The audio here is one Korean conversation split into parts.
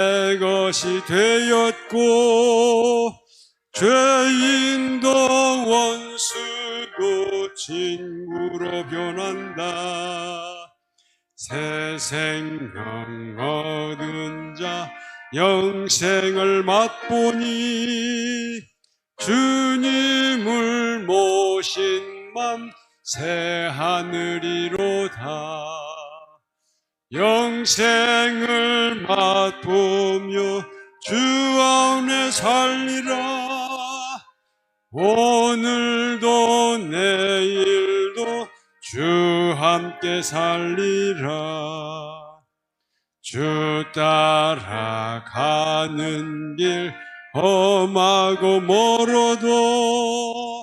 내 것이 되었고 죄인도 원수도 친구로 변한다. 새 생명 얻은 자 영생을 맛보니 주님을 모신 맘 새 하늘이로다. 영생을 맛보며 주 안에 살리라. 오늘도 내일도 주 함께 살리라. 주 따라가는 길 험하고 멀어도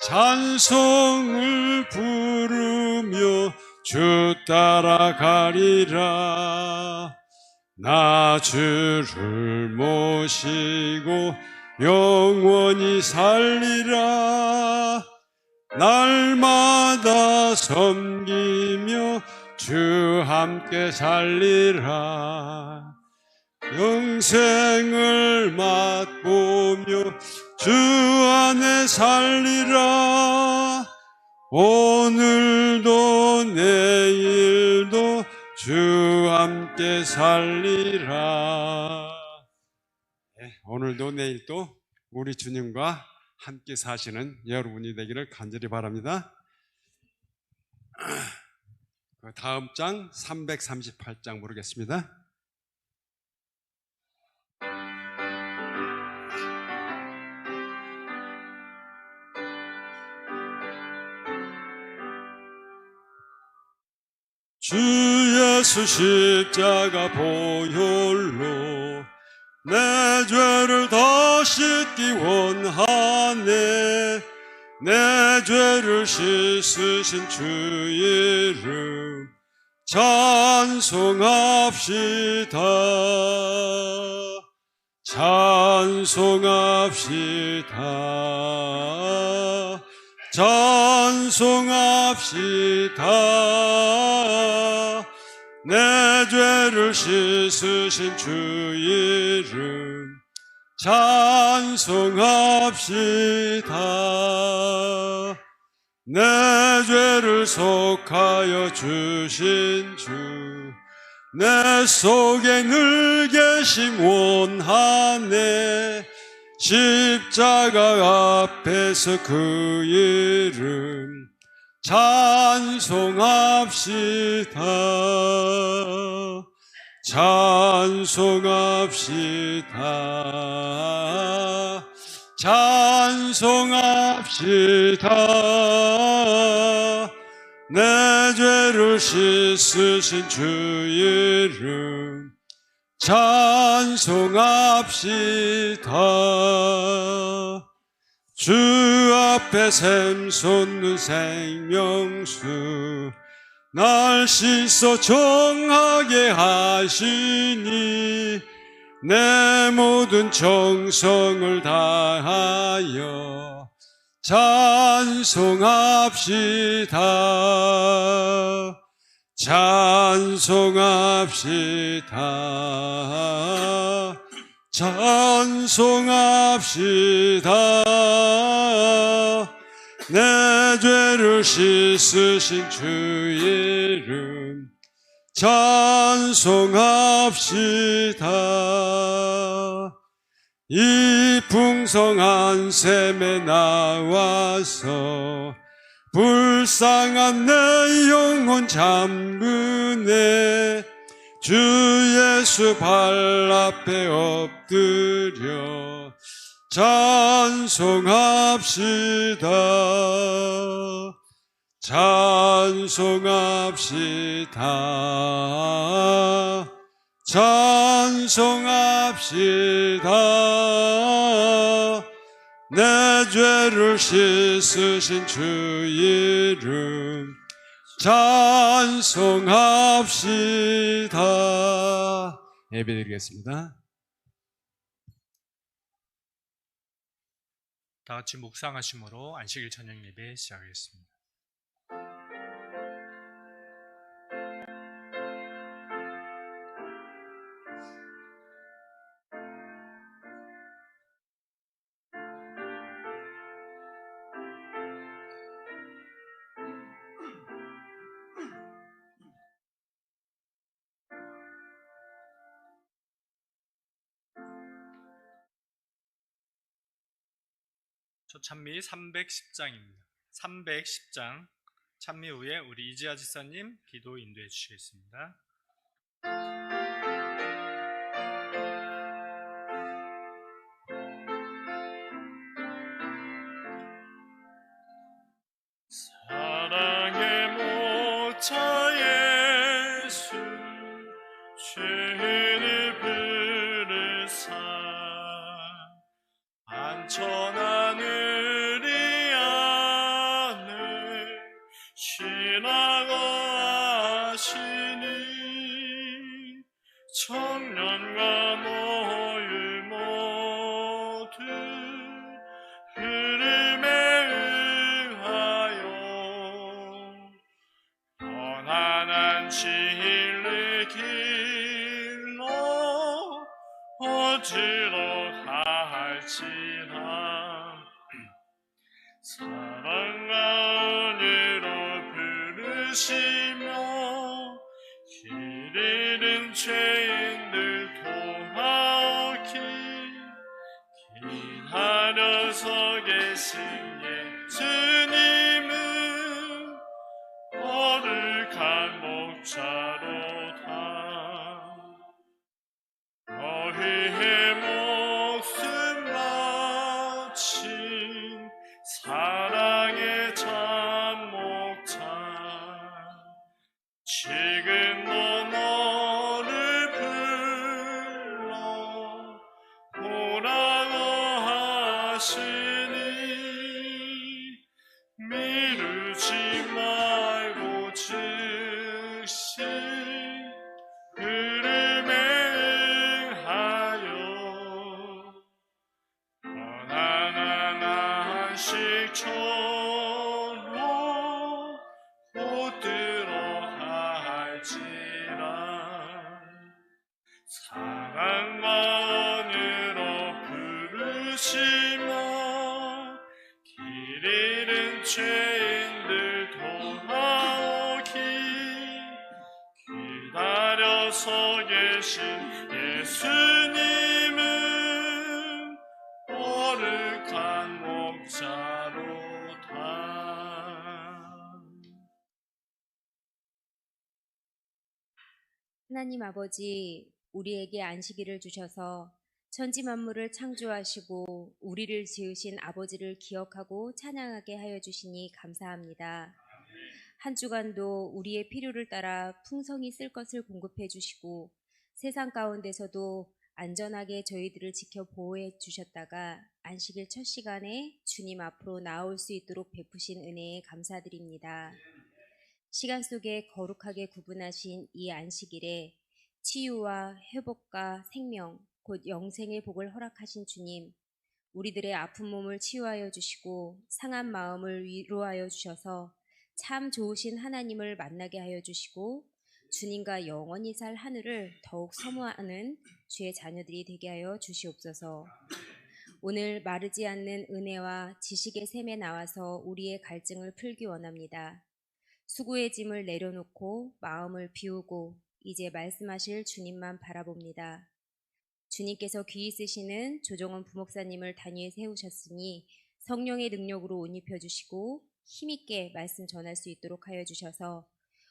찬송을 부르며 주 따라가리라. 나 주를 모시고 영원히 살리라. 날마다 섬기며 주 함께 살리라. 영생을 맛보며 주 안에 살리라. 오늘도 내일도 주 함께 살리라. 오늘도 내일도 우리 주님과 함께 사시는 여러분이 되기를 간절히 바랍니다. 다음 장 338장 부르겠습니다. 주 예수 십자가 보혈로 내 죄를 다 씻기 원하네. 내 죄를 씻으신 주 이름 찬송합시다. 찬송합시다. 찬송합시다. 내 죄를 씻으신 주 이름 찬송합시다. 내 죄를 속하여 주신 주 내 속에 늘 계심 원하네. 십자가 앞에서 그 이름 찬송합시다. 찬송합시다. 찬송합시다. 내 죄를 씻으신 주 이름 찬송합시다. 주 앞에 샘솟는 생명수 날 씻어 정하게 하시니 내 모든 정성을 다하여 찬송합시다. 찬송합시다. 찬송합시다. 내 죄를 씻으신 주 이름 찬송합시다. 이 풍성한 샘에 나와서 불쌍한 내 영혼 잠그네. 주 예수 발 앞에 엎드려 찬송합시다. 찬송합시다. 찬송합시다. 내 죄를 씻으신 주 이름 찬송합시다. 예배드리겠습니다. 다 같이 묵상하심으로 안식일 저녁 예배 시작하겠습니다. 초찬미 310장입니다. 310장 찬미 후에 우리 이지아 지사님 기도 인도해 주시겠습니다. 사랑의 목자 예수 죄인을 부르사 안전하늘이 안에 쉬라고 하시니 청년과 노일 모두 흐름에 응하여 편안한 진리 길로 얻으러 갈지라 사랑과 은혜로 부르시며 길 잃은 죄인들 돌아오기 기다려서 계신 예수님은 거룩한 목자로다 너희의 목숨 바친 사랑의 참목자 지금도 너를 불러 오라고 하시니 미루지 말고 즉시 흐름에 응하여 편안한 안식처로 곧 들어갈지라 사랑과 은혜로 부르시며 길 잃은 죄인들 돌아오기 기다려서 계신 예수님은 거룩한 목자로다. 하나님 아버지, 우리에게 안식일을 주셔서 천지 만물을 창조하시고 우리를 지으신 아버지를 기억하고 찬양하게 하여 주시니 감사합니다. 한 주간도 우리의 필요를 따라 풍성히 쓸 것을 공급해 주시고 세상 가운데서도 안전하게 저희들을 지켜 보호해 주셨다가 안식일 첫 시간에 주님 앞으로 나올 수 있도록 베푸신 은혜에 감사드립니다. 시간 속에 거룩하게 구분하신 이 안식일에 치유와 회복과 생명, 곧 영생의 복을 허락하신 주님, 우리들의 아픈 몸을 치유하여 주시고 상한 마음을 위로하여 주셔서 참 좋으신 하나님을 만나게 하여 주시고 주님과 영원히 살 하늘을 더욱 사모하는 주의 자녀들이 되게 하여 주시옵소서. 오늘 마르지 않는 은혜와 지식의 샘에 나와서 우리의 갈증을 풀기 원합니다. 수고의 짐을 내려놓고 마음을 비우고 이제 말씀하실 주님만 바라봅니다. 주님께서 귀 있으시는 조정원 부목사님을 단위에 세우셨으니 성령의 능력으로 옷 입혀주시고 힘있게 말씀 전할 수 있도록 하여 주셔서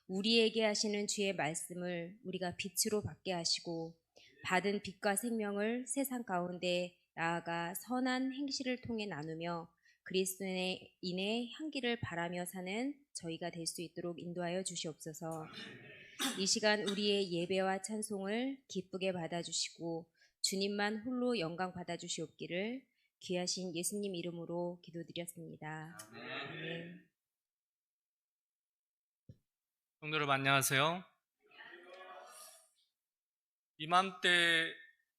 우리에게 하시는 주의 말씀을 우리가 빛으로 받게 하시고 받은 빛과 생명을 세상 가운데 나아가 선한 행실을 통해 나누며 그리스도인의 향기를 바라며 사는 저희가 될 수 있도록 인도하여 주시옵소서. 이 시간 우리의 예배와 찬송을 기쁘게 받아주시고 주님만 홀로 영광 받아주시옵기를 귀하신 예수님 이름으로 기도드렸습니다. 아멘. 성도 여러분 안녕하세요. 이맘때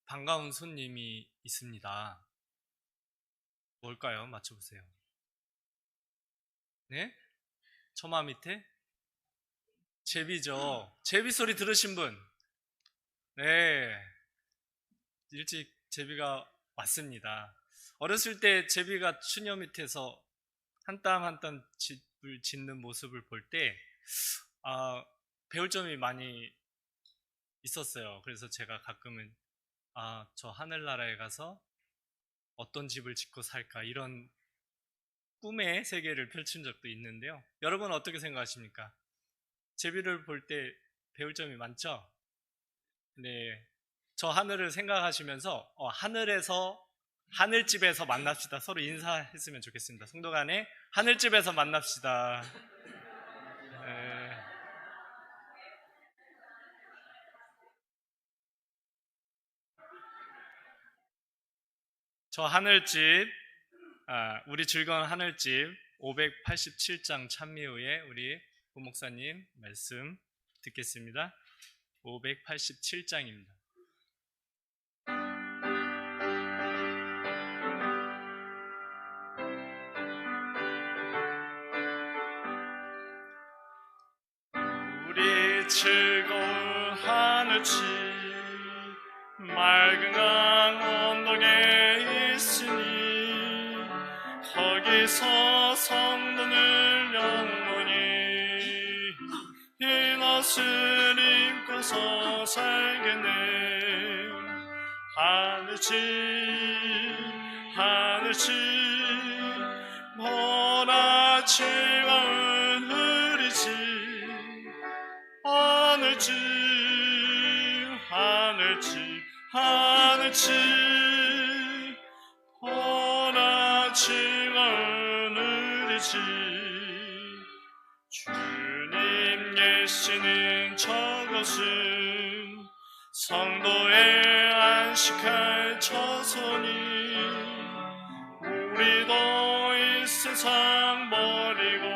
반가운 손님이 있습니다. 뭘까요? 맞춰보세요. 네? 처마 밑에? 제비죠. 제비 소리 들으신 분? 네. 일찍 제비가 왔습니다. 어렸을 때 제비가 추녀 밑에서 한 땀 한 땀 집을 짓는 모습을 볼 때 배울 점이 많이 있었어요. 그래서 제가 가끔은 저 하늘나라에 가서 어떤 집을 짓고 살까 이런 꿈의 세계를 펼친 적도 있는데요. 여러분 어떻게 생각하십니까? 제비를 볼 때 배울 점이 많죠? 네, 저 하늘을 생각하시면서 하늘에서 하늘집에서 만납시다. 서로 인사했으면 좋겠습니다. 성도 간에 하늘집에서 만납시다. 네. 저 하늘집, 우리 즐거운 하늘집 587장 찬미 후에 우리 부목사님 말씀 듣겠습니다. 587장입니다. 우리 즐거운 하늘집 맑은 강 언덕에 있으니 거기서 성도는 영원히 흰 옷을 입고서 살겠네. 하늘집 하늘집 보라 즐거운 우리 집 하늘집 하늘집 하늘집 보라 즐거운 우리 집 주님 계시는 저곳은 성도의 안식할 처소니 우리도 이 세상 버리고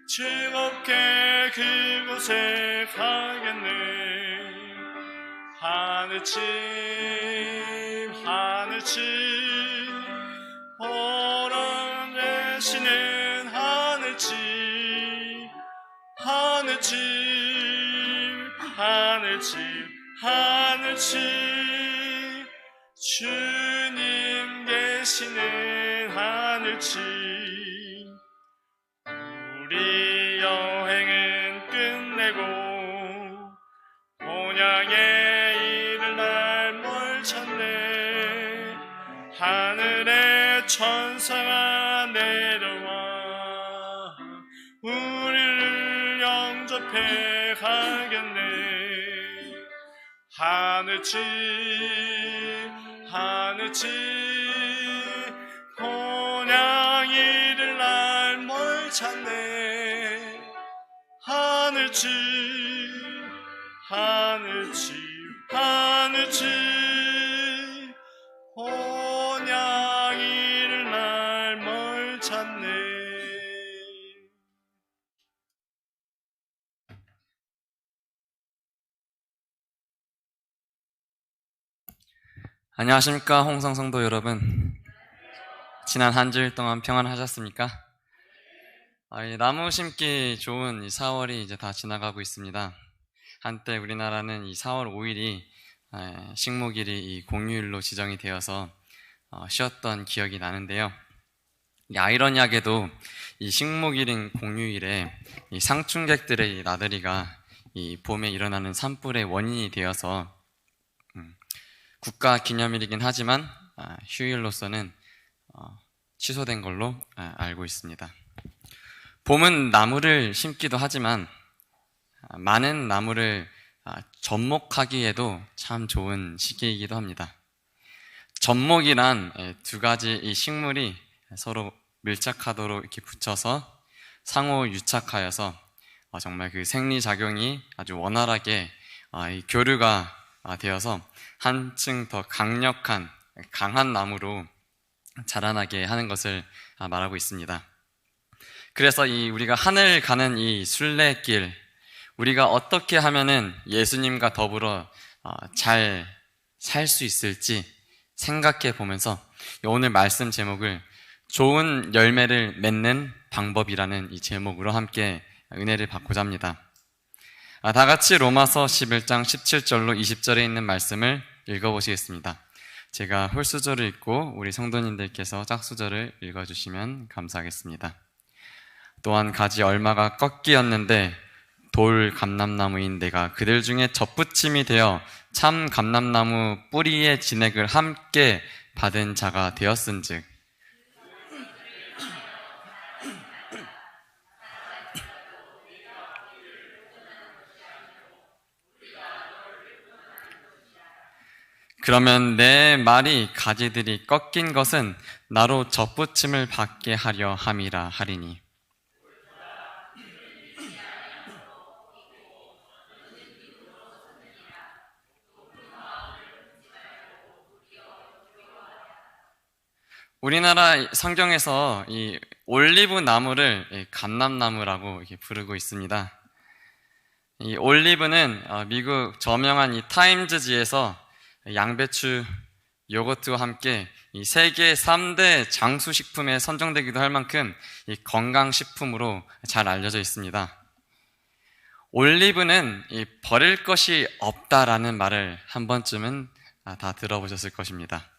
즐겁게 그곳에 가겠네. 하늘집 하늘집 보라 계시는 하늘집 하늘집 하늘집 하늘집 주님 계시는 하늘집 우리 여행은 끝내고 본향에 이를 날 멀쳤네. 하늘의 천사가 내려와 우리를 영접해 가겠네. 하늘집 하늘집 본향 이를 날 멀쳤네. 하늘집 하늘집 하늘집 본향 이를 날 멀쳤네. 안녕하십니까 홍성성도 여러분. 지난 한 주일 동안 평안하셨습니까? 이 나무 심기 좋은 이 4월이 이제 다 지나가고 있습니다. 한때 우리나라는 이 4월 5일이 식목일이 이 공휴일로 지정이 되어서 쉬었던 기억이 나는데요. 아이러니하게도 이 식목일인 공휴일에 이 상춘객들의 이 나들이가 이 봄에 일어나는 산불의 원인이 되어서 국가 기념일이긴 하지만 휴일로서는 취소된 걸로 알고 있습니다. 봄은 나무를 심기도 하지만 많은 나무를 접목하기에도 참 좋은 시기이기도 합니다. 접목이란 두 가지 이 식물이 서로 밀착하도록 이렇게 붙여서 상호 유착하여서 정말 그 생리작용이 아주 원활하게 이 교류가 되어서 한층 더 강력한 강한 나무로 자라나게 하는 것을 말하고 있습니다. 그래서 우리가 하늘 가는 이 순례길, 우리가 어떻게 하면은 예수님과 더불어 잘 살 수 있을지 생각해 보면서 오늘 말씀 제목을 좋은 열매를 맺는 방법이라는 이 제목으로 함께 은혜를 받고자 합니다. 다 같이 로마서 11장 17절로 20절에 있는 말씀을 읽어보시겠습니다. 제가 홀수절을 읽고 우리 성도님들께서 짝수절을 읽어주시면 감사하겠습니다. 또한 가지 얼마가 꺾이었는데 돌 감람나무인 내가 그들 중에 접붙임이 되어 참 감람나무 뿌리의 진액을 함께 받은 자가 되었은즉 그러면 내 말이 가지들이 꺾인 것은 나로 접붙임을 받게 하려 함이라 하리니. 우리나라 성경에서 이 올리브 나무를 감람나무라고 이렇게 부르고 있습니다. 이 올리브는 미국 저명한 이 타임즈지에서 양배추, 요거트와 함께 이 세계 3대 장수식품에 선정되기도 할 만큼 이 건강식품으로 잘 알려져 있습니다. 올리브는 이 버릴 것이 없다라는 말을 한 번쯤은 다 들어보셨을 것입니다.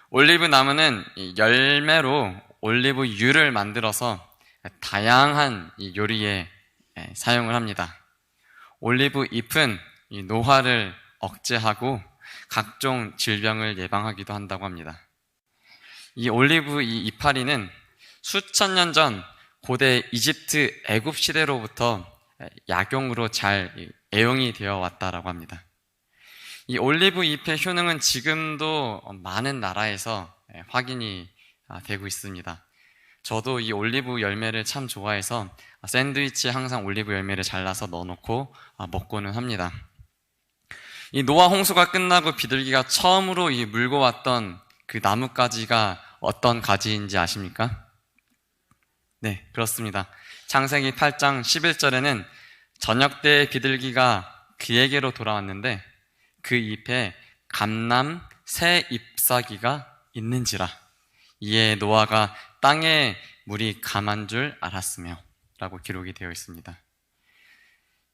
올리브 나무는 이 열매로 올리브유를 만들어서 다양한 이 요리에 사용을 합니다. 올리브 잎은 이 노화를 억제하고 각종 질병을 예방하기도 한다고 합니다. 이 올리브 이 이파리는 수천 년 전 고대 이집트 애굽 시대로부터 약용으로 잘 애용이 되어 왔다라고 합니다. 이 올리브 잎의 효능은 지금도 많은 나라에서 확인이 되고 있습니다. 저도 이 올리브 열매를 참 좋아해서 샌드위치에 항상 올리브 열매를 잘라서 넣어놓고 먹고는 합니다. 이 노아 홍수가 끝나고 비둘기가 처음으로 이 물고 왔던 그 나뭇가지가 어떤 가지인지 아십니까? 네, 그렇습니다. 창세기 8장 11절에는 저녁 때 비둘기가 그에게로 돌아왔는데 그 잎에 감람 새 잎사귀가 있는지라 이에 노아가 땅에 물이 감한 줄 알았으며 라고 기록이 되어 있습니다.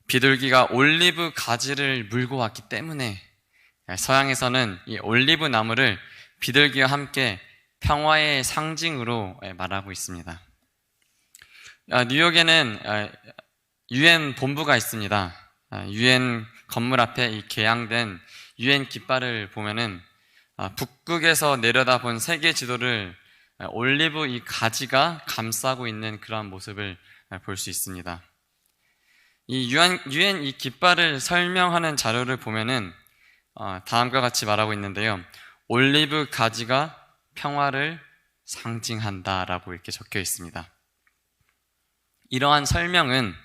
비둘기가 올리브 가지를 물고 왔기 때문에 서양에서는 이 올리브 나무를 비둘기와 함께 평화의 상징으로 말하고 있습니다. 뉴욕에는 UN 본부가 있습니다. UN 건물 앞에 이 개양된 UN 깃발을 보면은 북극에서 내려다본 세계 지도를 올리브 이 가지가 감싸고 있는 그러한 모습을 볼 수 있습니다. 이 UN 이 깃발을 설명하는 자료를 보면은 다음과 같이 말하고 있는데요. 올리브 가지가 평화를 상징한다라고 이렇게 적혀 있습니다. 이러한 설명은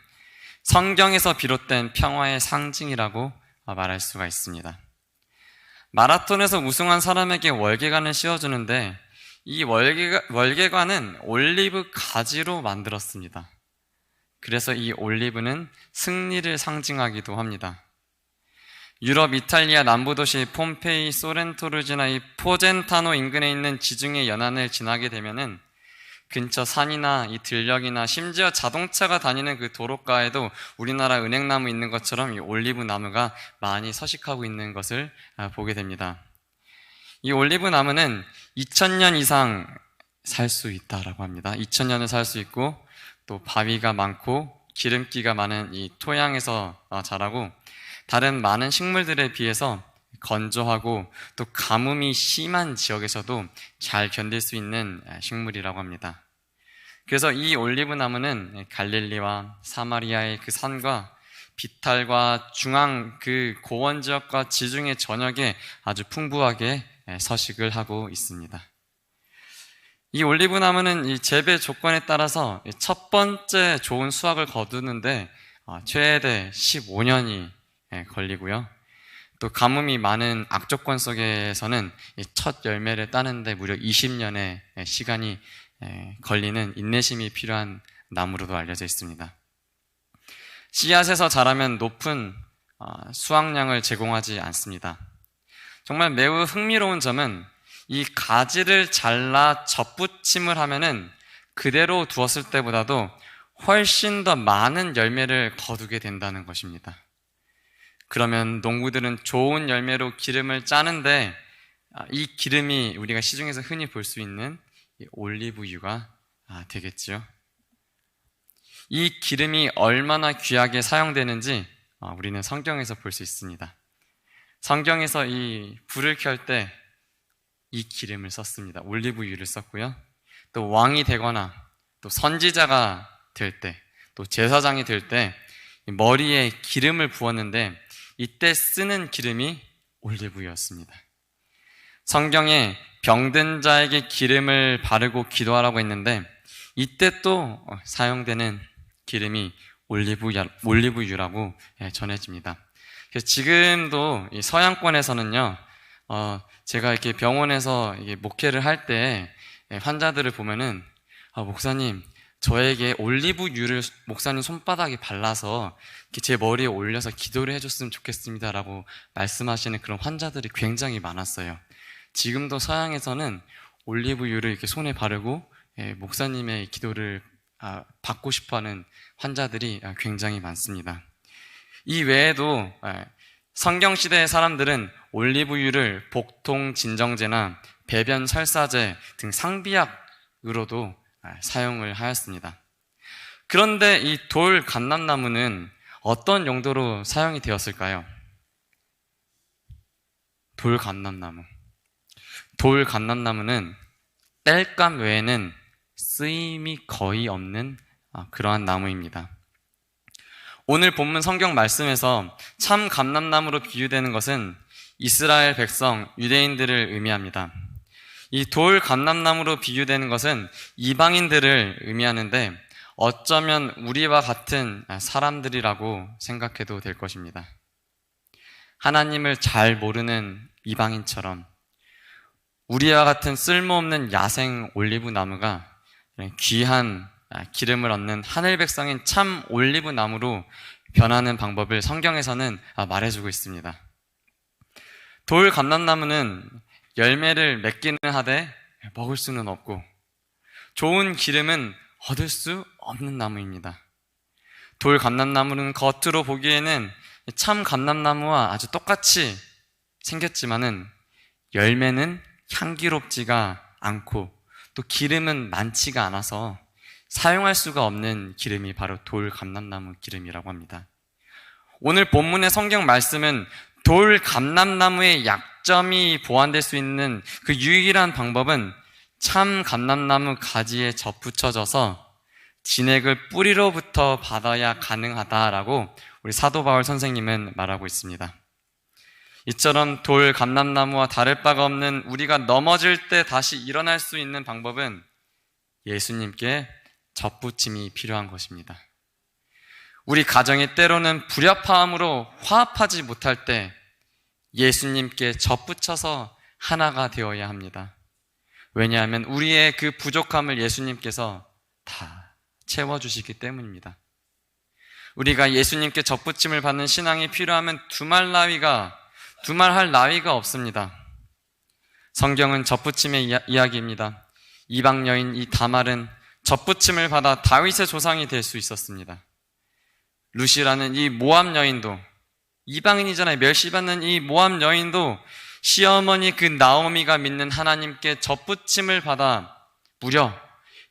성경에서 비롯된 평화의 상징이라고 말할 수가 있습니다. 마라톤에서 우승한 사람에게 월계관을 씌워주는데 이 월계관은 올리브 가지로 만들었습니다. 그래서 이 올리브는 승리를 상징하기도 합니다. 유럽 이탈리아 남부도시 폼페이, 소렌토를 지나 이 포젠타노 인근에 있는 지중해 연안을 지나게 되면은 근처 산이나 이 들녘이나 심지어 자동차가 다니는 그 도로가에도 우리나라 은행나무 있는 것처럼 이 올리브 나무가 많이 서식하고 있는 것을 보게 됩니다. 이 올리브 나무는 2000년 이상 살 수 있다라고 합니다. 2000년을 살 수 있고 또 바위가 많고 기름기가 많은 이 토양에서 자라고 다른 많은 식물들에 비해서 건조하고 또 가뭄이 심한 지역에서도 잘 견딜 수 있는 식물이라고 합니다. 그래서 이 올리브 나무는 갈릴리와 사마리아의 그 산과 비탈과 중앙 그 고원 지역과 지중해 전역에 아주 풍부하게 서식을 하고 있습니다. 이 올리브 나무는 이 재배 조건에 따라서 첫 번째 좋은 수확을 거두는데 최대 15년이 걸리고요. 또 가뭄이 많은 악조건 속에서는 첫 열매를 따는데 무려 20년의 시간이 걸리는 인내심이 필요한 나무로도 알려져 있습니다. 씨앗에서 자라면 높은 수확량을 제공하지 않습니다. 정말 매우 흥미로운 점은 이 가지를 잘라 접붙임을 하면은 그대로 두었을 때보다도 훨씬 더 많은 열매를 거두게 된다는 것입니다. 그러면 농부들은 좋은 열매로 기름을 짜는데 이 기름이 우리가 시중에서 흔히 볼 수 있는 올리브유가 되겠지요. 이 기름이 얼마나 귀하게 사용되는지 우리는 성경에서 볼 수 있습니다. 성경에서 이 불을 켤 때 이 기름을 썼습니다. 올리브유를 썼고요. 또 왕이 되거나 또 선지자가 될 때, 또 제사장이 될 때 머리에 기름을 부었는데 이때 쓰는 기름이 올리브유였습니다. 성경에 병든 자에게 기름을 바르고 기도하라고 했는데 이때 또 사용되는 기름이 올리브유라고 전해집니다. 그래서 지금도 이 서양권에서는요, 제가 이렇게 병원에서 이게 목회를 할 때 환자들을 보면은 목사님, 저에게 올리브유를 목사님 손바닥에 발라서 제 머리에 올려서 기도를 해줬으면 좋겠습니다라고 말씀하시는 그런 환자들이 굉장히 많았어요. 지금도 서양에서는 올리브유를 이렇게 손에 바르고 목사님의 기도를 받고 싶어하는 환자들이 굉장히 많습니다. 이 외에도 성경시대의 사람들은 올리브유를 복통 진정제나 배변 설사제 등 상비약으로도 사용을 하였습니다. 그런데 이 돌 감람나무는 어떤 용도로 사용이 되었을까요? 돌 감람나무는 땔감 외에는 쓰임이 거의 없는 그러한 나무입니다. 오늘 본문 성경 말씀에서 참 감람나무로 비유되는 것은 이스라엘 백성, 유대인들을 의미합니다. 이 돌 감람나무로 비유되는 것은 이방인들을 의미하는데 어쩌면 우리와 같은 사람들이라고 생각해도 될 것입니다. 하나님을 잘 모르는 이방인처럼 우리와 같은 쓸모없는 야생 올리브 나무가 귀한 기름을 얻는 하늘 백성인 참 올리브 나무로 변하는 방법을 성경에서는 말해주고 있습니다. 돌 감람나무는 열매를 맺기는 하되 먹을 수는 없고 좋은 기름은 얻을 수 없는 나무입니다. 돌 감람나무는 겉으로 보기에는 참 감람나무와 아주 똑같이 생겼지만은 열매는 향기롭지가 않고 또 기름은 많지가 않아서 사용할 수가 없는 기름이 바로 돌 감람나무 기름이라고 합니다. 오늘 본문의 성경 말씀은 돌 감람나무의 약점이 보완될 수 있는 그 유일한 방법은 참 감람나무 가지에 접붙여져서 진액을 뿌리로부터 받아야 가능하다라고 우리 사도 바울 선생님은 말하고 있습니다. 이처럼 돌 감람나무와 다를 바가 없는 우리가 넘어질 때 다시 일어날 수 있는 방법은 예수님께 접붙임이 필요한 것입니다. 우리 가정이 때로는 불협화음으로 화합하지 못할 때 예수님께 접붙여서 하나가 되어야 합니다. 왜냐하면 우리의 그 부족함을 예수님께서 다 채워주시기 때문입니다. 우리가 예수님께 접붙임을 받는 신앙이 필요하면 두말할 나위가 없습니다. 성경은 접붙임의 이야기입니다. 이방 여인 이 다말은 접붙임을 받아 다윗의 조상이 될 수 있었습니다. 루시라는 이 모압 여인도 이방인이잖아요. 멸시받는 이 모압 여인도 시어머니 그 나오미가 믿는 하나님께 접붙임을 받아 무려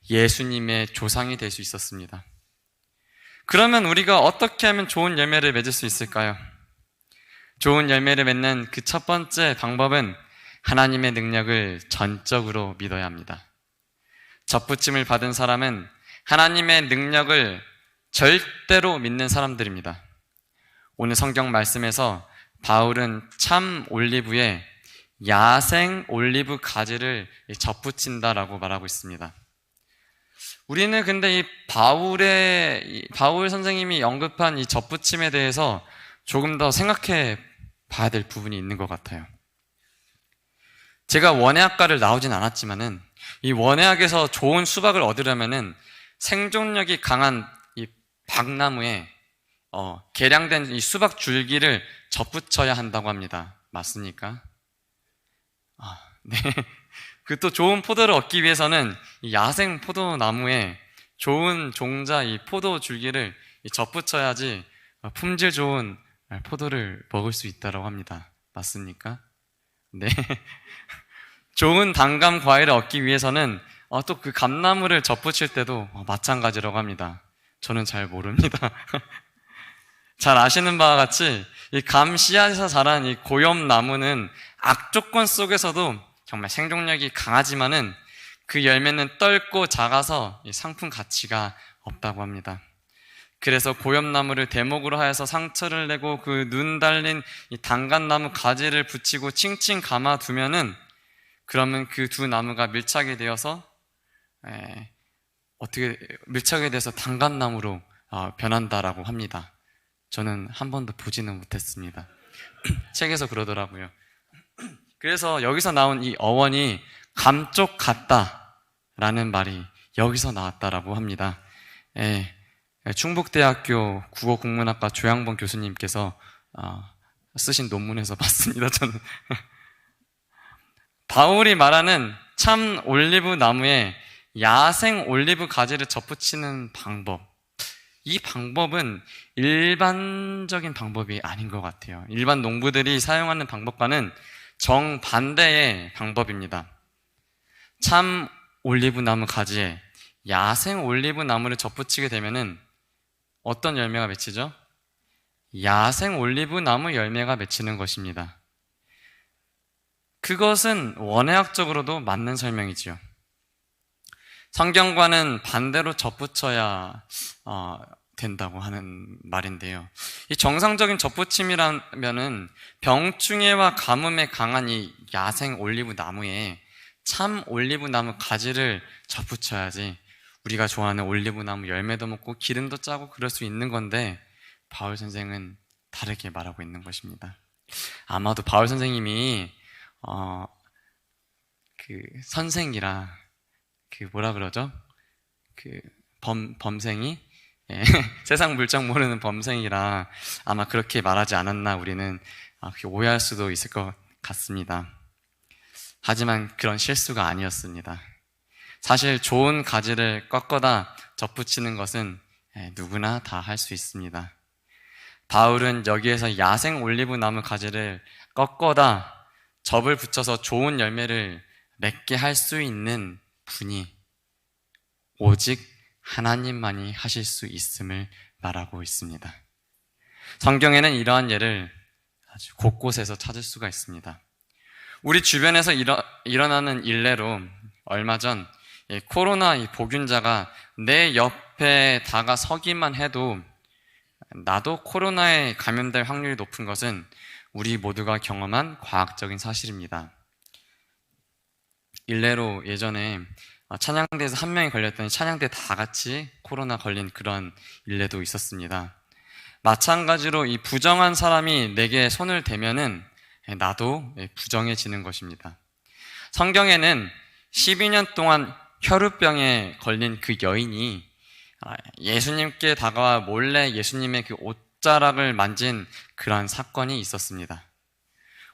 예수님의 조상이 될 수 있었습니다. 그러면 우리가 어떻게 하면 좋은 열매를 맺을 수 있을까요? 좋은 열매를 맺는 그 첫 번째 방법은 하나님의 능력을 전적으로 믿어야 합니다. 접붙임을 받은 사람은 하나님의 능력을 절대로 믿는 사람들입니다. 오늘 성경 말씀에서 바울은 참 올리브에 야생 올리브 가지를 접붙인다라고 말하고 있습니다. 우리는 근데 이 바울 선생님이 언급한 이 접붙임에 대해서 조금 더 생각해 봐야 될 부분이 있는 것 같아요. 제가 원예학과를 나오진 않았지만은 이 원예학에서 좋은 수박을 얻으려면은 생존력이 강한 이 박나무에 개량된 이 수박 줄기를 접붙여야 한다고 합니다. 맞습니까? 네. 그 또 좋은 포도를 얻기 위해서는 이 야생 포도나무에 좋은 종자 이 포도 줄기를 접붙여야지 품질 좋은 포도를 먹을 수 있다고 합니다. 맞습니까? 네. 좋은 단감 과일을 얻기 위해서는 또 그 감나무를 접붙일 때도 마찬가지라고 합니다. 저는 잘 모릅니다. 잘 아시는 바와 같이 이 감 씨앗에서 자란 이 고염나무는 악조건 속에서도 정말 생존력이 강하지만은 그 열매는 떫고 작아서 상품 가치가 없다고 합니다. 그래서 고염나무를 대목으로 하여서 상처를 내고 그 눈 달린 이 단감나무 가지를 붙이고 칭칭 감아두면은 그러면 그 두 나무가 밀착이 되어서 어떻게 밀착이 돼서 단감나무로 변한다라고 합니다. 저는 한 번도 보지는 못했습니다. 책에서 그러더라고요. 그래서 여기서 나온 이 어원이 감쪽 같다라는 말이 여기서 나왔다라고 합니다. 충북대학교 국어국문학과 조양범 교수님께서 쓰신 논문에서 봤습니다. 저는 바울이 말하는 참 올리브 나무에 야생 올리브 가지를 접붙이는 방법, 이 방법은 일반적인 방법이 아닌 것 같아요. 일반 농부들이 사용하는 방법과는 정반대의 방법입니다. 참 올리브 나무 가지에 야생 올리브 나무를 접붙이게 되면은 어떤 열매가 맺히죠? 야생 올리브 나무 열매가 맺히는 것입니다. 그것은 원예학적으로도 맞는 설명이지요. 성경과는 반대로 접붙여야 된다고 하는 말인데요. 이 정상적인 접붙임이라면은 병충해와 가뭄에 강한 이 야생 올리브 나무에 참 올리브 나무 가지를 접붙여야지 우리가 좋아하는 올리브 나무 열매도 먹고 기름도 짜고 그럴 수 있는 건데, 바울 선생은 다르게 말하고 있는 것입니다. 아마도 바울 선생님이 그 선생이라 뭐라 그러죠? 범생이 세상 물정 모르는 범생이라 아마 그렇게 말하지 않았나, 우리는 그렇게 오해할 수도 있을 것 같습니다. 하지만 그런 실수가 아니었습니다. 사실 좋은 가지를 꺾어다 접붙이는 것은 누구나 다 할 수 있습니다. 바울은 여기에서 야생 올리브 나무 가지를 꺾어다 접을 붙여서 좋은 열매를 맺게 할 수 있는 분이 오직 하나님만이 하실 수 있음을 말하고 있습니다. 성경에는 이러한 예를 아주 곳곳에서 찾을 수가 있습니다. 우리 주변에서 일어나는 일례로 얼마 전 코로나 보균자가 내 옆에 다가서기만 해도 나도 코로나에 감염될 확률이 높은 것은 우리 모두가 경험한 과학적인 사실입니다. 일례로 예전에 찬양대에서 한 명이 걸렸더니 찬양대 다 같이 코로나 걸린 그런 일례도 있었습니다. 마찬가지로 이 부정한 사람이 내게 손을 대면은 나도 부정해지는 것입니다. 성경에는 12년 동안 혈우병에 걸린 그 여인이 예수님께 다가와 몰래 예수님의 그 옷자락을 만진 그러한 사건이 있었습니다.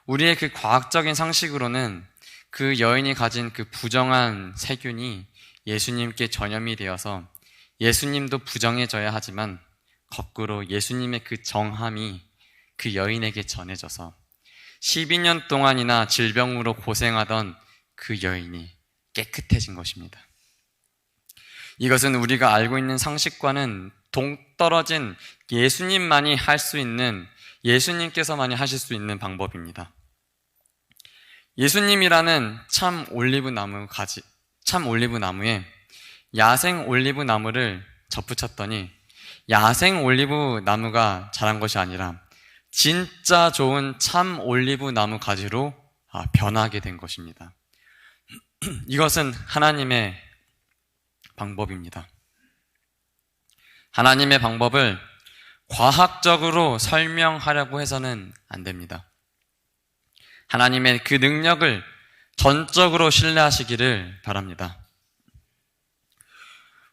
우리의 그 과학적인 상식으로는 그 여인이 가진 그 부정한 세균이 예수님께 전염이 되어서 예수님도 부정해져야 하지만 거꾸로 예수님의 그 정함이 그 여인에게 전해져서 12년 동안이나 질병으로 고생하던 그 여인이 깨끗해진 것입니다. 이것은 우리가 알고 있는 상식과는 동떨어진 예수님만이 할 수 있는, 예수님께서만이 하실 수 있는 방법입니다. 예수님이라는 참 올리브 나무에 야생 올리브 나무를 접붙였더니 야생 올리브 나무가 자란 것이 아니라 진짜 좋은 참 올리브 나무 가지로 변하게 된 것입니다. 이것은 하나님의 방법입니다. 하나님의 방법을 과학적으로 설명하려고 해서는 안 됩니다. 하나님의 그 능력을 전적으로 신뢰하시기를 바랍니다.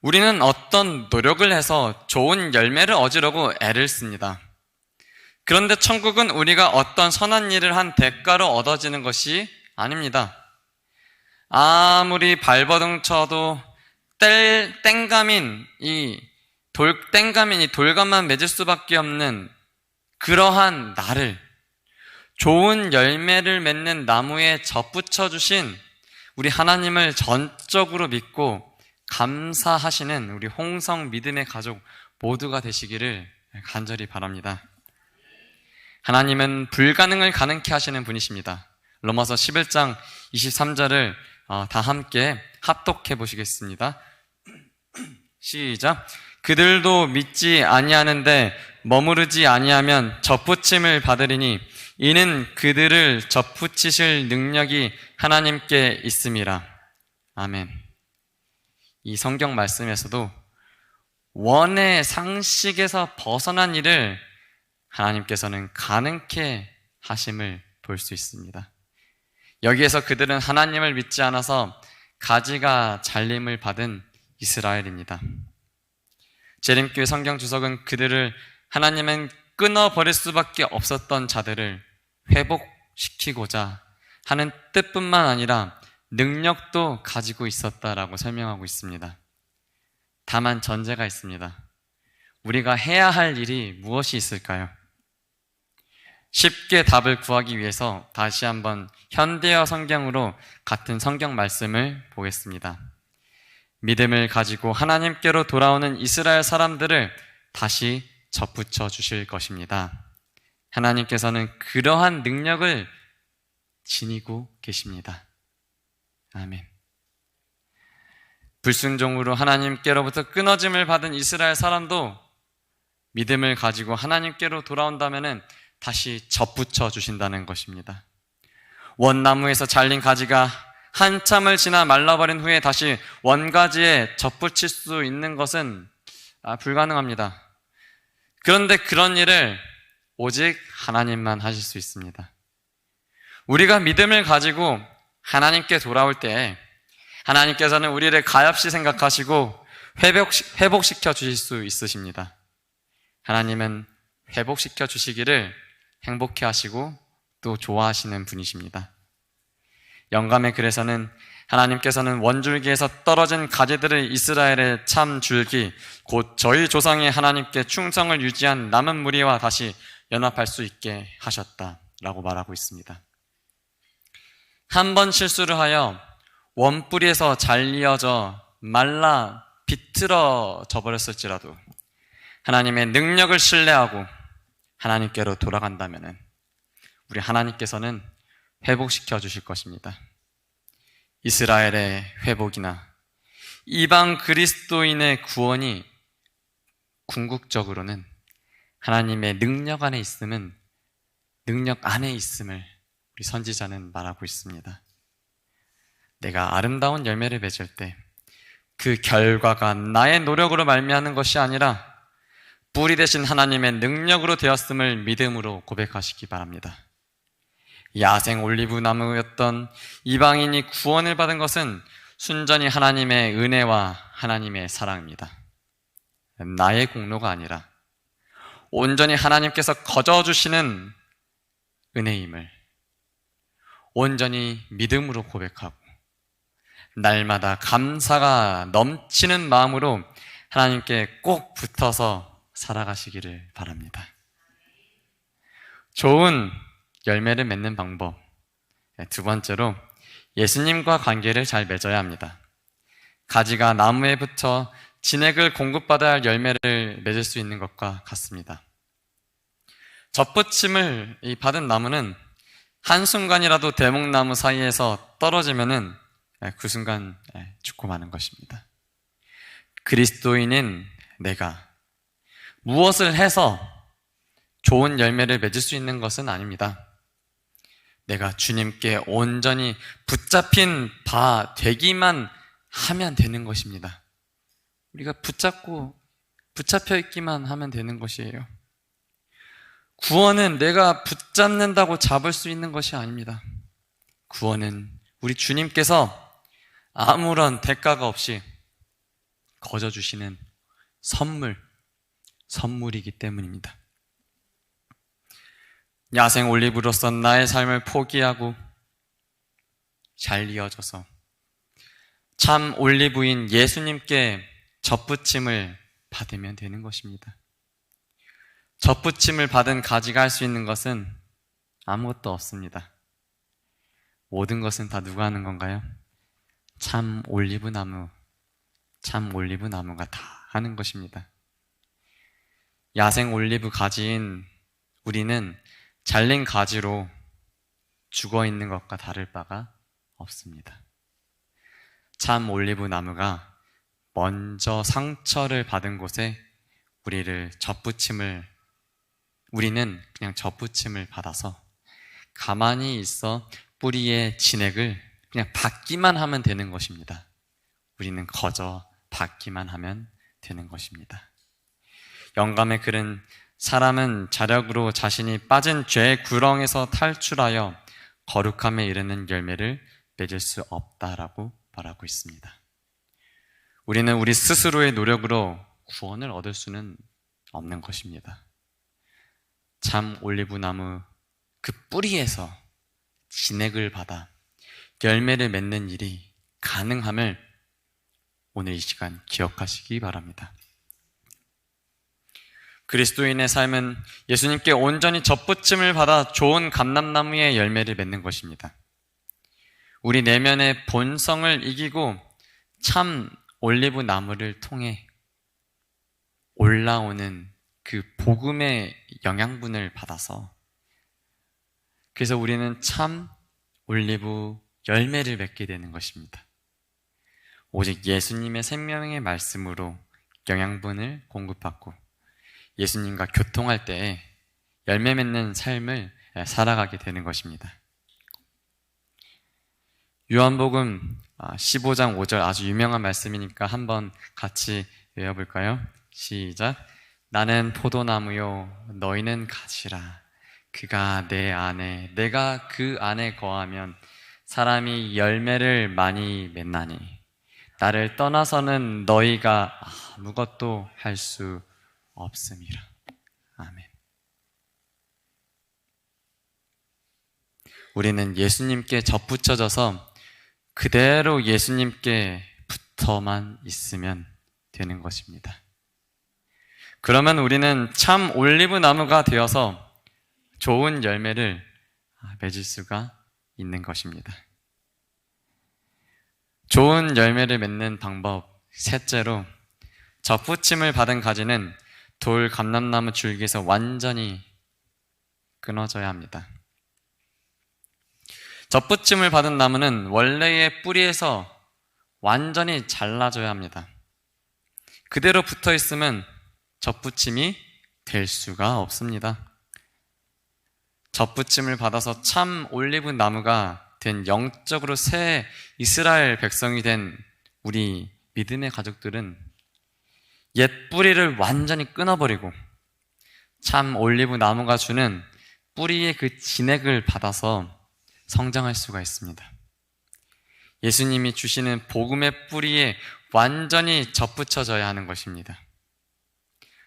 우리는 어떤 노력을 해서 좋은 열매를 얻으려고 애를 씁니다. 그런데 천국은 우리가 어떤 선한 일을 한 대가로 얻어지는 것이 아닙니다. 아무리 발버둥 쳐도 땡감인 이 돌감만 맺을 수밖에 없는 그러한 나를 좋은 열매를 맺는 나무에 접붙여 주신 우리 하나님을 전적으로 믿고 감사하시는 우리 홍성 믿음의 가족 모두가 되시기를 간절히 바랍니다. 하나님은 불가능을 가능케 하시는 분이십니다. 로마서 11장 23절을 다 함께 합독해 보시겠습니다. 시작. 그들도 믿지 아니하는데 머무르지 아니하면 접붙임을 받으리니 이는 그들을 접붙이실 능력이 하나님께 있음이라. 아멘. 이 성경 말씀에서도 원의 상식에서 벗어난 일을 하나님께서는 가능케 하심을 볼 수 있습니다. 여기에서 그들은 하나님을 믿지 않아서 가지가 잘림을 받은 이스라엘입니다. 재림교회 성경 주석은 그들을 하나님은 끊어버릴 수밖에 없었던 자들을 회복시키고자 하는 뜻뿐만 아니라 능력도 가지고 있었다라고 설명하고 있습니다. 다만 전제가 있습니다. 우리가 해야 할 일이 무엇이 있을까요? 쉽게 답을 구하기 위해서 다시 한번 현대어 성경으로 같은 성경 말씀을 보겠습니다. 믿음을 가지고 하나님께로 돌아오는 이스라엘 사람들을 다시 접붙여 주실 것입니다. 하나님께서는 그러한 능력을 지니고 계십니다. 아멘. 불순종으로 하나님께로부터 끊어짐을 받은 이스라엘 사람도 믿음을 가지고 하나님께로 돌아온다면 다시 접붙여 주신다는 것입니다. 원나무에서 잘린 가지가 한참을 지나 말라버린 후에 다시 원가지에 접붙일 수 있는 것은 불가능합니다. 그런데 그런 일을 오직 하나님만 하실 수 있습니다. 우리가 믿음을 가지고 하나님께 돌아올 때 하나님께서는 우리를 가엾이 생각하시고 회복시켜 주실 수 있으십니다. 하나님은 회복시켜 주시기를 행복해 하시고 또 좋아하시는 분이십니다. 영감의 글에서는 하나님께서는 원줄기에서 떨어진 가지들을 이스라엘의 참 줄기, 곧 저희 조상의 하나님께 충성을 유지한 남은 무리와 다시 연합할 수 있게 하셨다라고 말하고 있습니다. 한 번 실수를 하여 원뿌리에서 잘리어져 말라 비틀어져 버렸을지라도 하나님의 능력을 신뢰하고 하나님께로 돌아간다면 우리 하나님께서는 회복시켜 주실 것입니다. 이스라엘의 회복이나 이방 그리스도인의 구원이 궁극적으로는 하나님의 능력 안에 있음을 우리 선지자는 말하고 있습니다. 내가 아름다운 열매를 맺을 때 그 결과가 나의 노력으로 말미암는 것이 아니라 뿌리 대신 하나님의 능력으로 되었음을 믿음으로 고백하시기 바랍니다. 야생 올리브 나무였던 이방인이 구원을 받은 것은 순전히 하나님의 은혜와 하나님의 사랑입니다. 나의 공로가 아니라 온전히 하나님께서 거저주시는 은혜임을 온전히 믿음으로 고백하고 날마다 감사가 넘치는 마음으로 하나님께 꼭 붙어서 살아가시기를 바랍니다. 좋은 열매를 맺는 방법. 두 번째로 예수님과 관계를 잘 맺어야 합니다. 가지가 나무에 붙어 진액을 공급받아야 할 열매를 맺을 수 있는 것과 같습니다. 접붙임을 받은 나무는 한순간이라도 대목나무 사이에서 떨어지면은 그 순간 죽고 마는 것입니다. 그리스도인인 내가 무엇을 해서 좋은 열매를 맺을 수 있는 것은 아닙니다. 내가 주님께 온전히 붙잡힌 바 되기만 하면 되는 것입니다. 우리가 붙잡혀 있기만 하면 되는 것이에요. 구원은 내가 붙잡는다고 잡을 수 있는 것이 아닙니다. 구원은 우리 주님께서 아무런 대가가 없이 거저 주시는 선물이기 때문입니다. 야생 올리브로서 나의 삶을 포기하고 잘 이어져서 참 올리브인 예수님께 접붙임을 받으면 되는 것입니다. 접붙임을 받은 가지가 할 수 있는 것은 아무것도 없습니다. 모든 것은 다 누가 하는 건가요? 참 올리브 나무가 다 하는 것입니다. 야생 올리브 가지인 우리는 잘린 가지로 죽어 있는 것과 다를 바가 없습니다. 참 올리브 나무가 먼저 상처를 받은 곳에 우리는 그냥 접붙임을 받아서 가만히 있어 뿌리의 진액을 그냥 받기만 하면 되는 것입니다. 우리는 거저 받기만 하면 되는 것입니다. 영감의 글은 사람은 자력으로 자신이 빠진 죄의 구렁에서 탈출하여 거룩함에 이르는 열매를 맺을 수 없다라고 말하고 있습니다. 우리는 우리 스스로의 노력으로 구원을 얻을 수는 없는 것입니다. 참 올리브나무 그 뿌리에서 진액을 받아 열매를 맺는 일이 가능함을 오늘 이 시간 기억하시기 바랍니다. 그리스도인의 삶은 예수님께 온전히 접붙임을 받아 좋은 감람나무의 열매를 맺는 것입니다. 우리 내면의 본성을 이기고 참 올리브 나무를 통해 올라오는 그 복음의 영양분을 받아서 그래서 우리는 참 올리브 열매를 맺게 되는 것입니다. 오직 예수님의 생명의 말씀으로 영양분을 공급받고 예수님과 교통할 때에 열매 맺는 삶을 살아가게 되는 것입니다. 요한복음 15장 5절 아주 유명한 말씀이니까 한번 같이 외워볼까요? 시작. 나는 포도나무요 너희는 가지라. 그가 내 안에 내가 그 안에 거하면 사람이 열매를 많이 맺나니 나를 떠나서는 너희가 아무것도 할 수 없음이라. 아멘. 우리는 예수님께 접붙여져서 그대로 예수님께 붙어만 있으면 되는 것입니다. 그러면 우리는 참 올리브 나무가 되어서 좋은 열매를 맺을 수가 있는 것입니다. 좋은 열매를 맺는 방법 셋째로 접붙임을 받은 가지는 돌 감람나무 줄기에서 완전히 끊어져야 합니다. 접붙임을 받은 나무는 원래의 뿌리에서 완전히 잘라져야 합니다. 그대로 붙어 있으면 접붙임이 될 수가 없습니다. 접붙임을 받아서 참 올리브 나무가 된 영적으로 새 이스라엘 백성이 된 우리 믿음의 가족들은 옛 뿌리를 완전히 끊어버리고 참 올리브 나무가 주는 뿌리의 그 진액을 받아서 성장할 수가 있습니다. 예수님이 주시는 복음의 뿌리에 완전히 접붙여져야 하는 것입니다.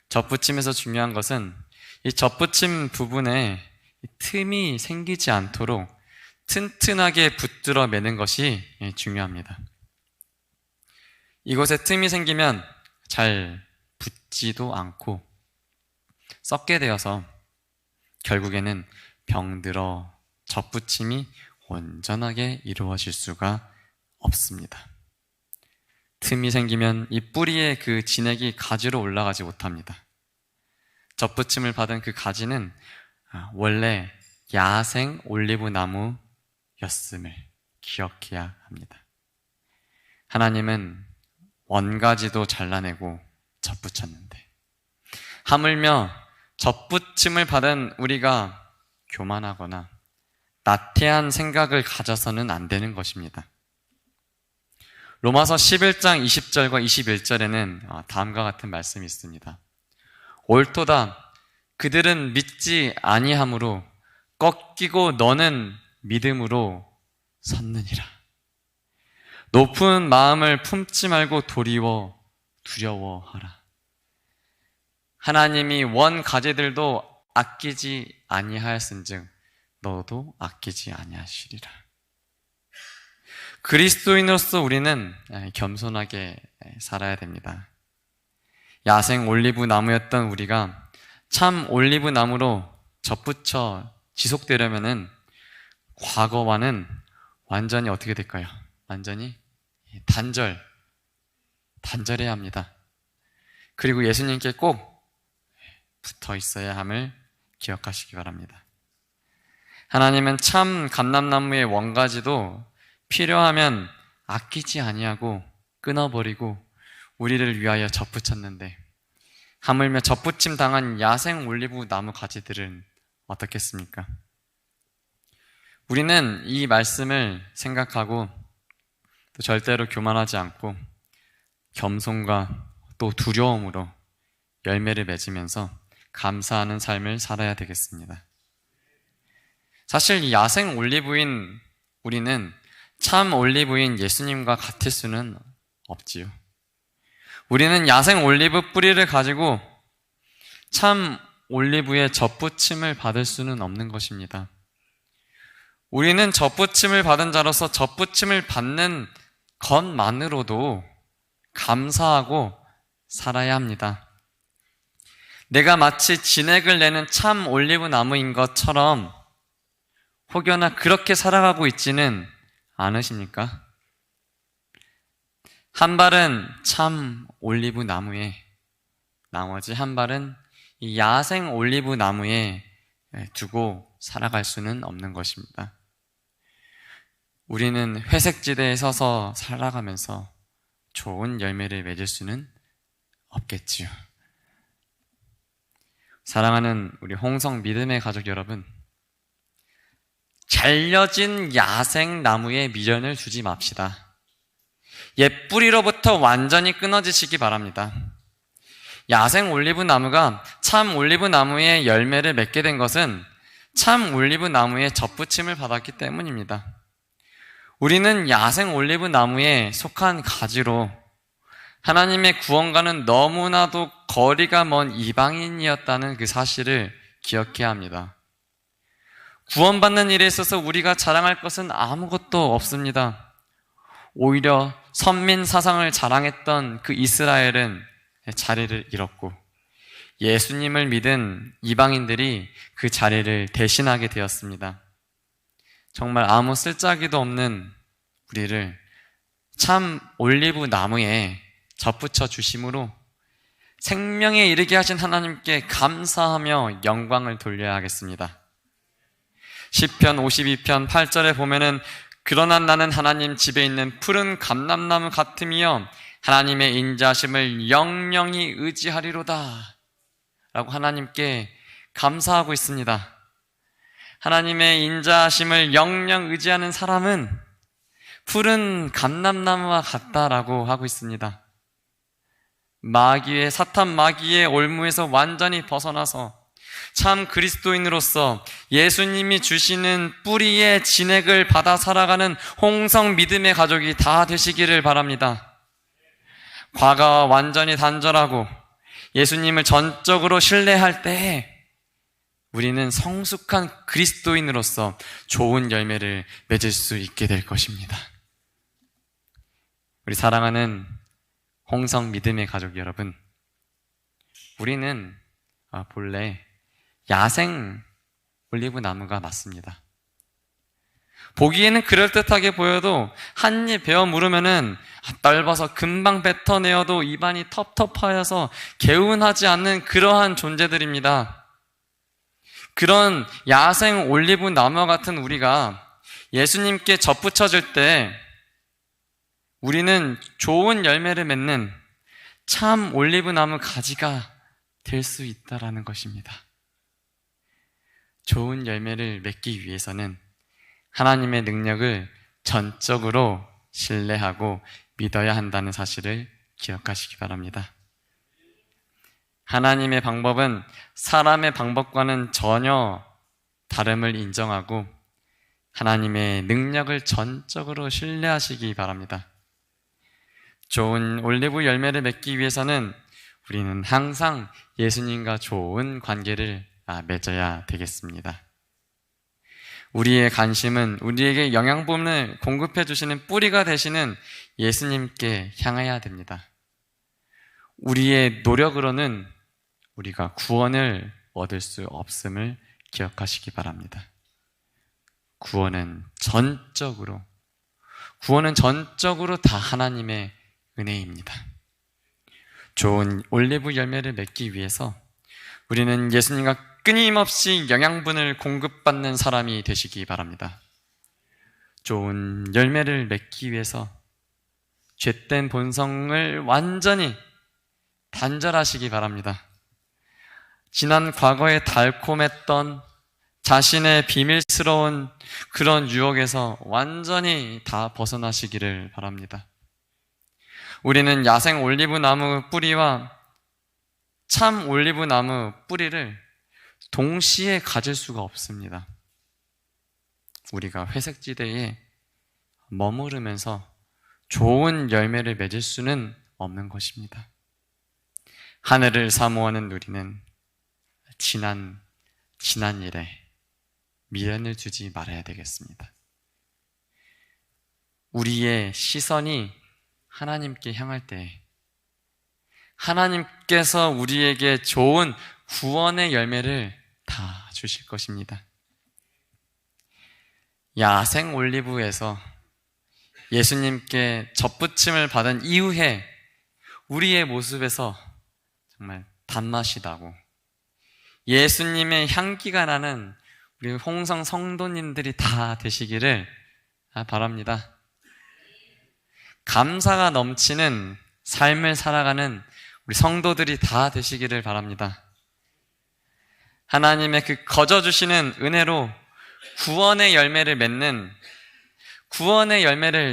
접붙임에서 중요한 것은 이 접붙임 부분에 틈이 생기지 않도록 튼튼하게 붙들어 매는 것이 중요합니다. 이곳에 틈이 생기면 잘 붙지도 않고 썩게 되어서 결국에는 병들어 접붙임이 온전하게 이루어질 수가 없습니다. 틈이 생기면 이 뿌리의 그 진액이 가지로 올라가지 못합니다. 접붙임을 받은 그 가지는 원래 야생 올리브 나무였음을 기억해야 합니다. 하나님은 원가지도 잘라내고 접붙였는데 하물며 접붙임을 받은 우리가 교만하거나 나태한 생각을 가져서는 안 되는 것입니다. 로마서 11장 20절과 21절에는 다음과 같은 말씀이 있습니다. 옳도다 그들은 믿지 아니함으로 꺾이고 너는 믿음으로 섰느니라. 높은 마음을 품지 말고 도리어 두려워하라. 하나님이 원 가지들도 아끼지 아니하였은즉 너도 아끼지 아니하시리라. 그리스도인으로서 우리는 겸손하게 살아야 됩니다. 야생 올리브 나무였던 우리가 참 올리브 나무로 접붙여 지속되려면은 과거와는 완전히 어떻게 될까요? 완전히 단절해야 합니다. 그리고 예수님께 꼭 붙어 있어야 함을 기억하시기 바랍니다. 하나님은 참 감람나무의 원가지도 필요하면 아끼지 아니하고 끊어버리고 우리를 위하여 접붙였는데 하물며 접붙임 당한 야생 올리브 나무 가지들은 어떻겠습니까? 우리는 이 말씀을 생각하고 또 절대로 교만하지 않고 겸손과 또 두려움으로 열매를 맺으면서 감사하는 삶을 살아야 되겠습니다. 사실 이 야생 올리브인 우리는 참 올리브인 예수님과 같을 수는 없지요. 우리는 야생 올리브 뿌리를 가지고 참 올리브의 젖붙임을 받을 수는 없는 것입니다. 우리는 젖붙임을 받은 자로서 젖붙임을 받는 것만으로도 감사하고 살아야 합니다. 내가 마치 진액을 내는 참 올리브 나무인 것처럼 혹여나 그렇게 살아가고 있지는 않으십니까? 한 발은 참 올리브 나무에, 나머지 한 발은 이 야생 올리브 나무에 두고 살아갈 수는 없는 것입니다. 우리는 회색지대에 서서 살아가면서 좋은 열매를 맺을 수는 없겠지요. 사랑하는 우리 홍성 믿음의 가족 여러분, 잘려진 야생 나무에 미련을 두지 맙시다. 옛 뿌리로부터 완전히 끊어지시기 바랍니다. 야생 올리브 나무가 참 올리브 나무의 열매를 맺게 된 것은 참 올리브 나무의 젖붙임을 받았기 때문입니다. 우리는 야생 올리브 나무에 속한 가지로 하나님의 구원과는 너무나도 거리가 먼 이방인이었다는 그 사실을 기억해야 합니다. 구원받는 일에 있어서 우리가 자랑할 것은 아무것도 없습니다. 오히려 선민 사상을 자랑했던 그 이스라엘은 자리를 잃었고 예수님을 믿은 이방인들이 그 자리를 대신하게 되었습니다. 정말 아무 쓸데기도 없는 우리를 참 올리브 나무에 덧붙여 주심으로 생명에 이르게 하신 하나님께 감사하며 영광을 돌려야 하겠습니다. 시편 52편 8절에 보면은 그러나 나는 하나님 집에 있는 푸른 감람나무 같으며 하나님의 인자하심을 영영히 의지하리로다 라고 하나님께 감사하고 있습니다. 하나님의 인자하심을 영영 의지하는 사람은 푸른 감람나무와 같다라고 하고 있습니다. 사탄 마귀의 올무에서 완전히 벗어나서 참 그리스도인으로서 예수님이 주시는 뿌리의 진액을 받아 살아가는 홍성 믿음의 가족이 다 되시기를 바랍니다. 과거와 완전히 단절하고 예수님을 전적으로 신뢰할 때 우리는 성숙한 그리스도인으로서 좋은 열매를 맺을 수 있게 될 것입니다. 우리 사랑하는 홍성 믿음의 가족 여러분, 우리는 본래 야생 올리브 나무가 맞습니다. 보기에는 그럴듯하게 보여도 한 입 베어 물으면은 넓어서 금방 뱉어내어도 입안이 텁텁하여서 개운하지 않는 그러한 존재들입니다. 그런 야생 올리브 나무 같은 우리가 예수님께 덧붙여질 때 우리는 좋은 열매를 맺는 참 올리브 나무 가지가 될 수 있다라는 것입니다. 좋은 열매를 맺기 위해서는 하나님의 능력을 전적으로 신뢰하고 믿어야 한다는 사실을 기억하시기 바랍니다. 하나님의 방법은 사람의 방법과는 전혀 다름을 인정하고 하나님의 능력을 전적으로 신뢰하시기 바랍니다. 좋은 올리브 열매를 맺기 위해서는 우리는 항상 예수님과 좋은 관계를 맺어야 되겠습니다. 우리의 관심은 우리에게 영양분을 공급해 주시는 뿌리가 되시는 예수님께 향해야 됩니다. 우리의 노력으로는 우리가 구원을 얻을 수 없음을 기억하시기 바랍니다. 구원은 전적으로 다 하나님의 은혜입니다. 좋은 올리브 열매를 맺기 위해서 우리는 예수님과 끊임없이 영양분을 공급받는 사람이 되시기 바랍니다. 좋은 열매를 맺기 위해서 죄된 본성을 완전히 단절하시기 바랍니다. 지난 과거에 달콤했던 자신의 비밀스러운 그런 유혹에서 완전히 다 벗어나시기를 바랍니다. 우리는 야생 올리브 나무 뿌리와 참 올리브 나무 뿌리를 동시에 가질 수가 없습니다. 우리가 회색지대에 머무르면서 좋은 열매를 맺을 수는 없는 것입니다. 하늘을 사모하는 우리는 지난 일에 미련을 두지 말아야 되겠습니다. 우리의 시선이 하나님께 향할 때 하나님께서 우리에게 좋은 구원의 열매를 다 주실 것입니다. 야생 올리브에서 예수님께 접붙임을 받은 이후에 우리의 모습에서 정말 단맛이 나고 예수님의 향기가 나는 우리 홍성 성도님들이 다 되시기를 바랍니다. 감사가 넘치는 삶을 살아가는 우리 성도들이 다 되시기를 바랍니다. 하나님의 그 거저주시는 은혜로 구원의 열매를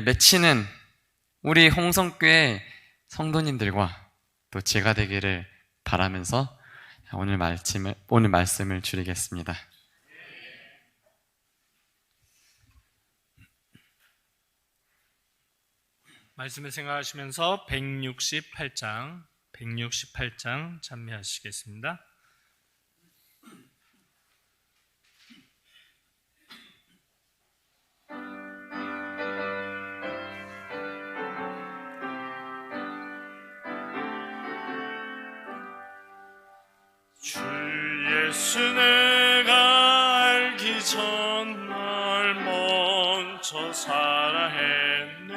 맺히는 우리 홍성교회 성도님들과 또 제가 되기를 바라면서 오늘 말씀을 드리겠습니다. 말씀을 생각하시면서 168장 찬미하시겠습니다. 주 예수 내가 알기 전 날 먼저 사랑했네.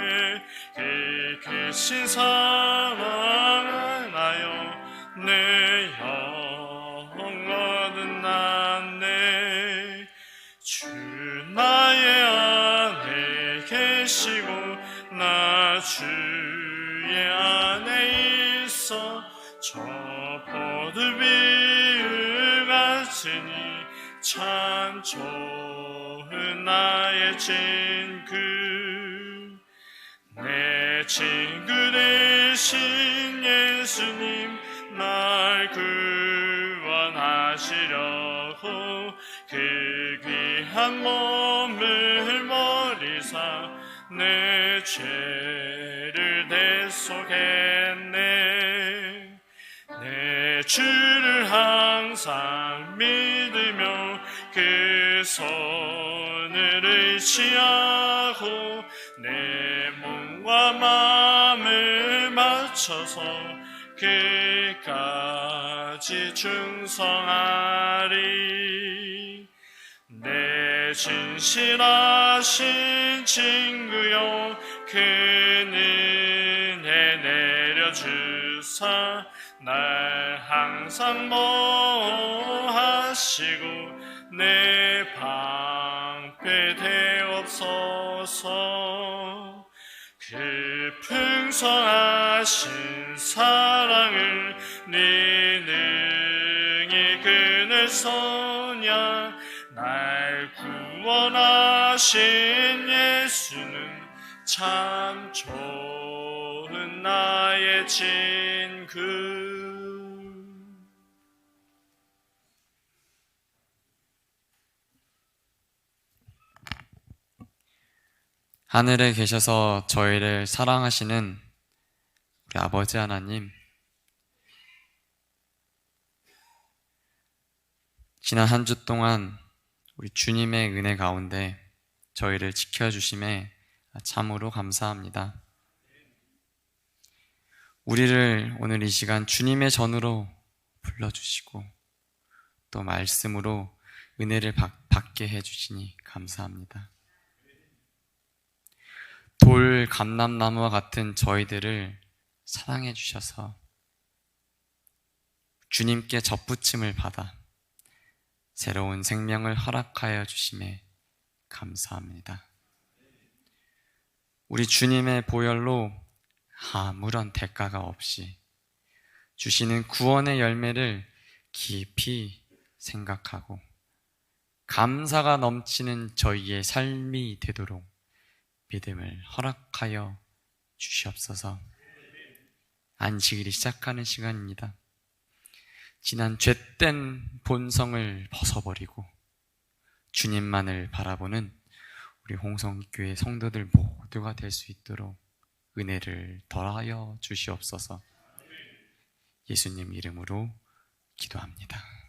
그 크신 사랑하여 내 영혼은 났네. 주 나의 안에 계시고 나 주의 안에 있어 저 포도비유 같으니 참 좋은 나의 친구. 내 친구 되신 예수님 날 구원하시려고 그 귀한 몸을 버리사 내 죄를 대속했네. 내 주를 항상 믿으며 그 손을 의지하고 내 몸과 마음을 맞춰서 그까지 충성하리. 내 진실하신 친구여 그 은혜 내려주사 날 항상 보호하시고 내 방패 되옵소서. 그 풍성하신 사랑을 네 능히 그늘 소냐. 날 구원하신 예수는 참 좋은 나의 친구. 하늘에 계셔서 저희를 사랑하시는 우리 아버지 하나님, 지난 한 주 동안 우리 주님의 은혜 가운데 저희를 지켜주심에 참으로 감사합니다. 우리를 오늘 이 시간 주님의 전으로 불러주시고 또 말씀으로 은혜를 받게 해주시니 감사합니다. 돌 감람나무와 같은 저희들을 사랑해 주셔서 주님께 접붙임을 받아 새로운 생명을 허락하여 주심에 감사합니다. 우리 주님의 보혈로 아무런 대가가 없이 주시는 구원의 열매를 깊이 생각하고 감사가 넘치는 저희의 삶이 되도록 믿음을 허락하여 주시옵소서. 안식일이 시작하는 시간입니다. 지난 죄된 본성을 벗어버리고 주님만을 바라보는 우리 홍성교회 성도들 모두가 될 수 있도록 은혜를 더하여 주시옵소서. 예수님 이름으로 기도합니다.